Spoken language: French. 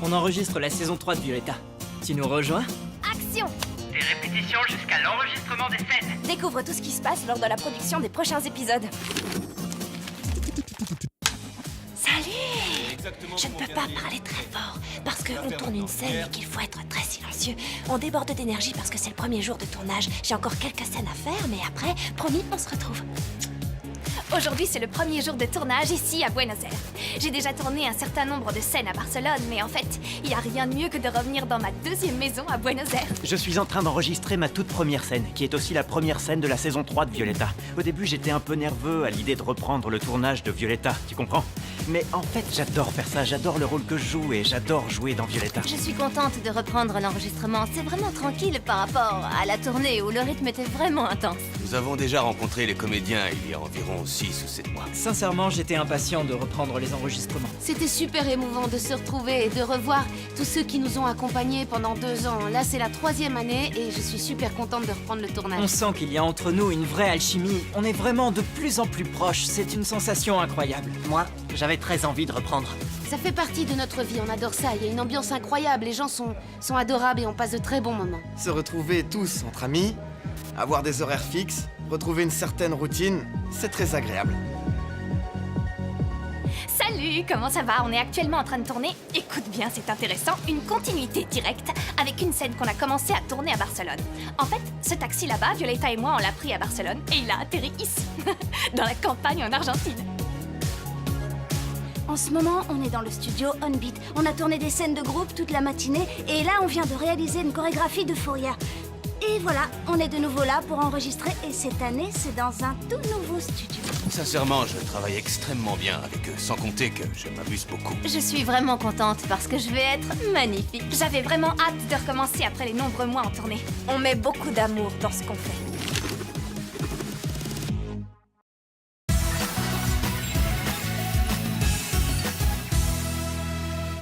On enregistre la saison 3 de Violetta. Tu nous rejoins? Action! Des répétitions jusqu'à l'enregistrement des scènes. Découvre tout ce qui se passe lors de la production des prochains épisodes. Salut! Je ne peux pas parler très fort parce qu'on tourne une scène et qu'il faut être très silencieux. On déborde d'énergie parce que c'est le premier jour de tournage. J'ai encore quelques scènes à faire, mais après, promis, on se retrouve. Aujourd'hui, c'est le premier jour de tournage ici à Buenos Aires. J'ai déjà tourné un certain nombre de scènes à Barcelone, mais en fait, il n'y a rien de mieux que de revenir dans ma deuxième maison à Buenos Aires. Je suis en train d'enregistrer ma toute première scène, qui est aussi la première scène de la saison 3 de Violetta. Au début, j'étais un peu nerveux à l'idée de reprendre le tournage de Violetta, tu comprends? Mais en fait, j'adore faire ça, j'adore le rôle que je joue et j'adore jouer dans Violetta. Je suis contente de reprendre l'enregistrement. C'est vraiment tranquille par rapport à la tournée où le rythme était vraiment intense. Nous avons déjà rencontré les comédiens il y a environ 6 ou 7 mois. Sincèrement, j'étais impatient de reprendre les enregistrements. C'était super émouvant de se retrouver et de revoir tous ceux qui nous ont accompagnés pendant 2 ans. Là, c'est la 3e année et je suis super contente de reprendre le On tournage. sent qu'il y a entre nous une vraie alchimie. On est vraiment de plus en plus proches. C'est une sensation incroyable. Moi, j'avais très envie de reprendre. Ça fait partie de notre vie, on adore ça. Il y a une ambiance incroyable, les gens sont adorables et on passe de très bons moments. Se retrouver tous entre amis, avoir des horaires fixes, retrouver une certaine routine, c'est très agréable. Salut, comment ça va? On est actuellement en train de tourner, écoute bien, c'est intéressant, une continuité directe avec une scène qu'on a commencé à tourner à Barcelone. En fait, ce taxi là-bas, Violetta et moi, on l'a pris à Barcelone et il a atterri ici, dans la campagne en Argentine. En ce moment, on est dans le studio On Beat. On a tourné des scènes de groupe toute la matinée et là, on vient de réaliser une chorégraphie de fourrière. Et voilà, on est de nouveau là pour enregistrer et cette année, c'est dans un tout nouveau studio. Sincèrement, je travaille extrêmement bien avec eux, sans compter que je m'amuse beaucoup. Je suis vraiment contente parce que je vais être magnifique. J'avais vraiment hâte de recommencer après les nombreux mois en tournée. On met beaucoup d'amour dans ce qu'on fait.